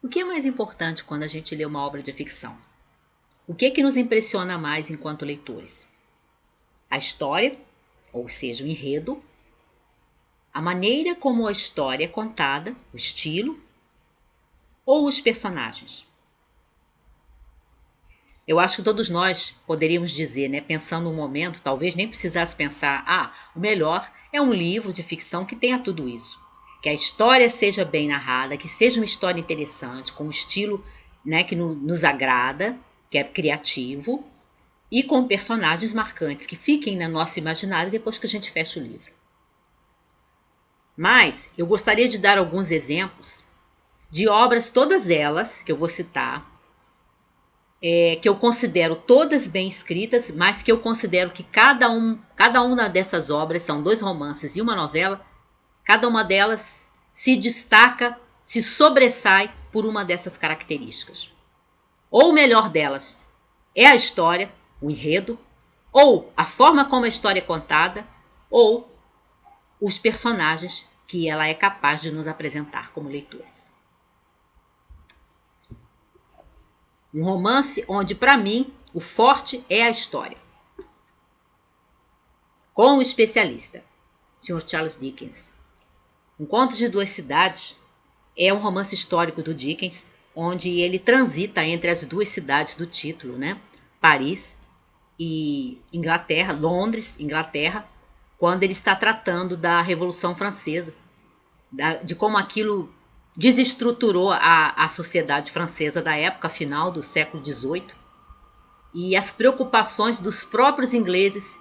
O que é mais importante quando a gente lê uma obra de ficção? O que é que nos impressiona mais enquanto leitores? A história, ou seja, o enredo, a maneira como a história é contada, o estilo, ou os personagens? Eu acho que todos nós poderíamos dizer, né, pensando um momento, talvez nem precisasse pensar, o melhor é um livro de ficção que tenha tudo isso. Que a história seja bem narrada, que seja uma história interessante, com um estilo, né, que nos agrada, que é criativo, e com personagens marcantes que fiquem no nosso imaginário depois que a gente fecha o livro. Mas eu gostaria de dar alguns exemplos de obras, todas elas que eu vou citar, que eu considero todas bem escritas, mas que eu considero que cada uma dessas obras, são 2 romances e uma novela, cada uma delas se destaca, se sobressai por uma dessas características. Ou o melhor delas é a história, o enredo, ou a forma como a história é contada, ou os personagens que ela é capaz de nos apresentar como leitores. Um romance onde, para mim, o forte é a história. Com o especialista, Sr. Charles Dickens. Encontros de Duas Cidades é um romance histórico do Dickens, onde ele transita entre as duas cidades do título, né? Paris e Inglaterra, Londres, Inglaterra, quando ele está tratando da Revolução Francesa, de como aquilo desestruturou a sociedade francesa da época final do século XVIII e as preocupações dos próprios ingleses,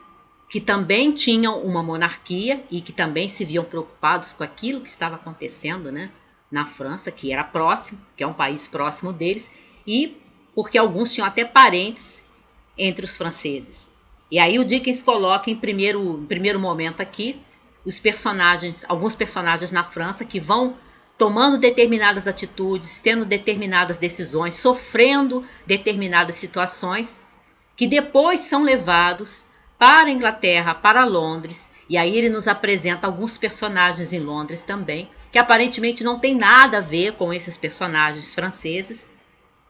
que também tinham uma monarquia e que também se viam preocupados com aquilo que estava acontecendo, né, na França, que era próximo, que é um país próximo deles, e porque alguns tinham até parentes entre os franceses. E aí o Dickens coloca em primeiro momento aqui os personagens, alguns personagens na França que vão tomando determinadas atitudes, tendo determinadas decisões, sofrendo determinadas situações, que depois são levados para a Inglaterra, para Londres, e aí ele nos apresenta alguns personagens em Londres também, que aparentemente não tem nada a ver com esses personagens franceses,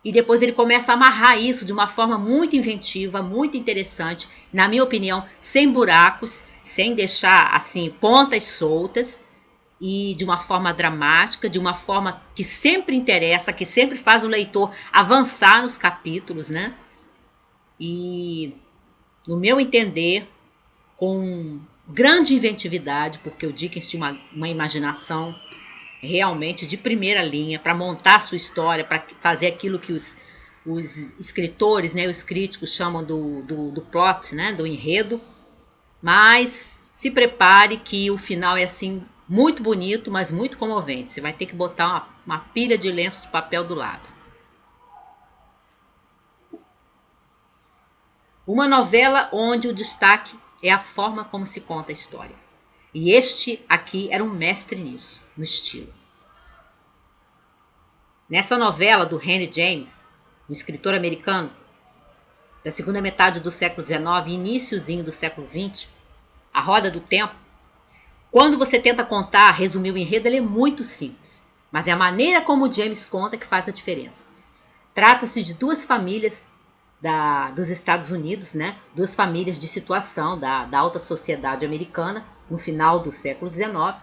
e depois ele começa a amarrar isso de uma forma muito inventiva, muito interessante, na minha opinião, sem buracos, sem deixar assim pontas soltas, e de uma forma dramática, de uma forma que sempre interessa, que sempre faz o leitor avançar nos capítulos, né? E, no meu entender, com grande inventividade, porque o Dickens tinha uma imaginação realmente de primeira linha para montar a sua história, para fazer aquilo que os escritores, né, os críticos chamam do plot, né, do enredo. Mas se prepare que o final é assim muito bonito, mas muito comovente. Você vai ter que botar uma pilha de lenço de papel do lado. Uma novela onde o destaque é a forma como se conta a história. E este aqui era um mestre nisso, no estilo. Nessa novela do Henry James, um escritor americano, da segunda metade do século XIX e iníciozinho do século XX, A Roda do Tempo, quando você tenta contar, resumir o enredo, ele é muito simples. Mas é a maneira como o James conta que faz a diferença. Trata-se de duas famílias dos Estados Unidos, né? Duas famílias de situação da alta sociedade americana no final do século XIX.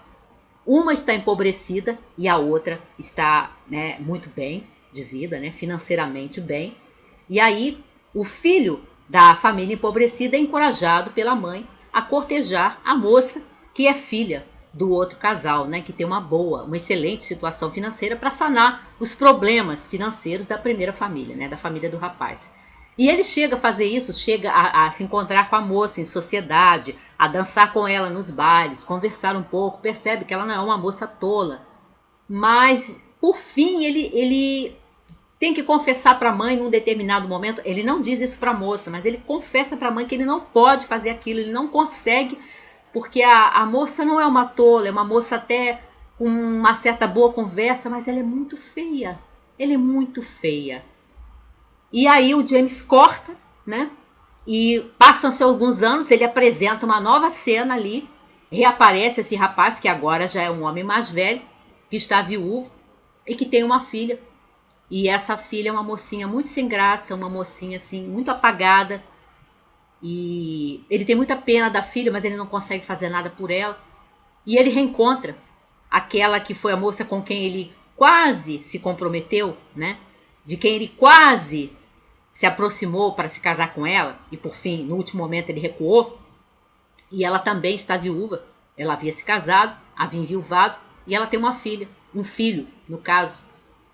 Uma está empobrecida e a outra está, né, muito bem de vida, né, financeiramente bem. E aí o filho da família empobrecida é encorajado pela mãe a cortejar a moça que é filha do outro casal, né, que tem uma excelente situação financeira para sanar os problemas financeiros da primeira família, né, da família do rapaz. E ele chega a fazer isso, chega a se encontrar com a moça em sociedade, a dançar com ela nos bailes, conversar um pouco, percebe que ela não é uma moça tola. Mas, por fim, ele tem que confessar para a mãe num determinado momento, ele não diz isso para a moça, mas ele confessa para a mãe que ele não pode fazer aquilo, ele não consegue, porque a moça não é uma tola, é uma moça até com uma certa boa conversa, mas ela é muito feia. Ela é muito feia. E aí o James corta, né? E passam-se alguns anos, ele apresenta uma nova cena ali, reaparece esse rapaz, que agora já é um homem mais velho, que está viúvo e que tem uma filha E essa filha é uma mocinha muito sem graça, uma mocinha assim, muito apagada. E ele tem muita pena da filha, mas ele não consegue fazer nada por ela. E ele reencontra aquela que foi a moça com quem ele quase se comprometeu, né? De quem ele quase se aproximou para se casar com ela. E por fim, no último momento, ele recuou. E ela também está viúva. Ela havia se casado, havia enviuvado. E ela tem uma filha, um filho, no caso.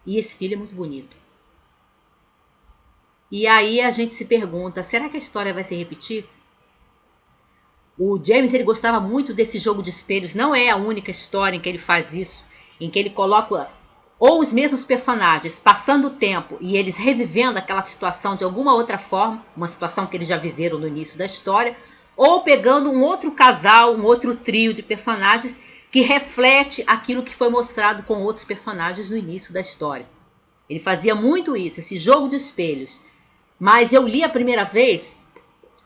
E esse filho é muito bonito. E aí a gente se pergunta, será que a história vai se repetir? O James, ele gostava muito desse jogo de espelhos. Não é a única história em que ele faz isso, em que ele coloca ou os mesmos personagens passando o tempo e eles revivendo aquela situação de alguma outra forma, uma situação que eles já viveram no início da história, ou pegando um outro casal, um outro trio de personagens que reflete aquilo que foi mostrado com outros personagens no início da história. Ele fazia muito isso, esse jogo de espelhos. Mas eu li a primeira vez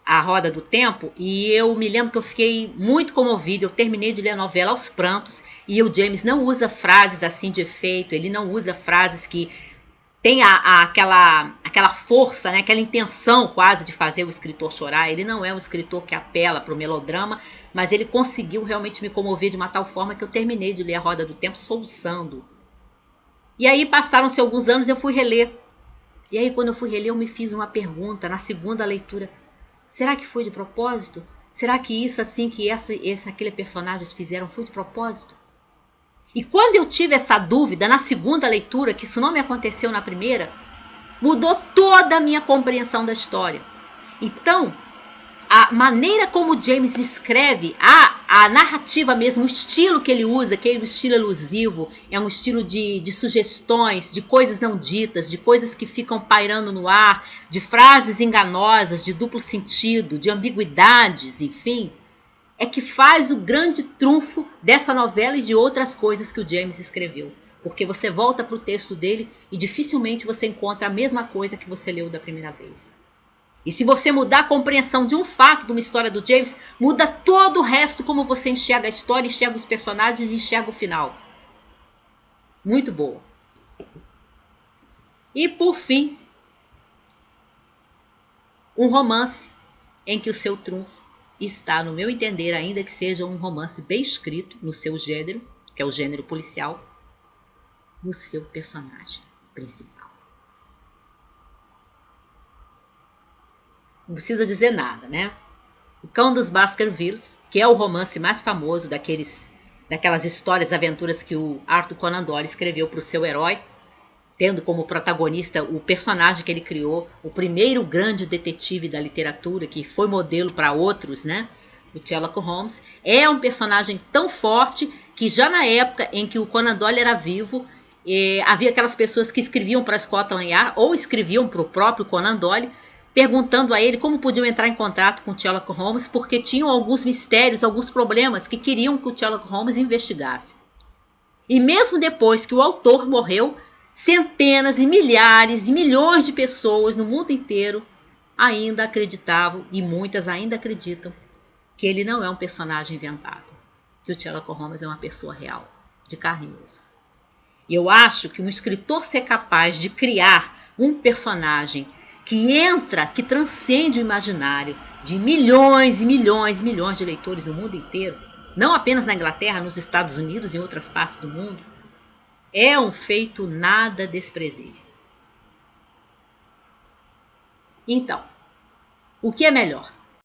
A Roda do Tempo e eu me lembro que eu fiquei muito comovida. Eu terminei de ler a novela aos prantos e o James não usa frases assim de efeito, ele não usa frases que tem aquela força, né, aquela intenção quase de fazer o escritor chorar. Ele não é um escritor que apela para o melodrama, mas ele conseguiu realmente me comover de uma tal forma que eu terminei de ler A Roda do Tempo soluçando. E aí passaram-se alguns anos e eu fui reler. E aí quando eu fui reler eu me fiz uma pergunta na segunda leitura. Será que foi de propósito? Será que isso assim que aquele personagens fizeram foi de propósito? E quando eu tive essa dúvida na segunda leitura, que isso não me aconteceu na primeira, mudou toda a minha compreensão da história. Então, a maneira como o James escreve, a narrativa mesmo, o estilo que ele usa, que é um estilo elusivo, é um estilo de sugestões, de coisas não ditas, de coisas que ficam pairando no ar, de frases enganosas, de duplo sentido, de ambiguidades, enfim, é que faz o grande trunfo dessa novela e de outras coisas que o James escreveu. Porque você volta para o texto dele e dificilmente você encontra a mesma coisa que você leu da primeira vez. E se você mudar a compreensão de um fato, de uma história do James, muda todo o resto, como você enxerga a história, enxerga os personagens e enxerga o final. Muito boa. E por fim, um romance em que o seu trunfo está, no meu entender, ainda que seja um romance bem escrito no seu gênero, que é o gênero policial, no seu personagem principal. Não precisa dizer nada, né? O Cão dos Baskervilles, que é o romance mais famoso daquelas histórias, aventuras que o Arthur Conan Doyle escreveu para o seu herói, tendo como protagonista o personagem que ele criou, o primeiro grande detetive da literatura, que foi modelo para outros, né? O Sherlock Holmes. É um personagem tão forte que já na época em que o Conan Doyle era vivo, havia aquelas pessoas que escreviam para Scotland Yard ou escreviam para o próprio Conan Doyle, perguntando a ele como podiam entrar em contato com o Sherlock Holmes, porque tinham alguns mistérios, alguns problemas que queriam que o Sherlock Holmes investigasse. E mesmo depois que o autor morreu, centenas e milhares e milhões de pessoas no mundo inteiro ainda acreditavam, e muitas ainda acreditam, que ele não é um personagem inventado, que o Sherlock Holmes é uma pessoa real, de carne e osso. E eu acho que um escritor ser capaz de criar um personagem que entra, que transcende o imaginário de milhões e milhões e milhões de leitores no mundo inteiro, não apenas na Inglaterra, nos Estados Unidos e em outras partes do mundo, é um feito nada desprezível. Então, o que é melhor?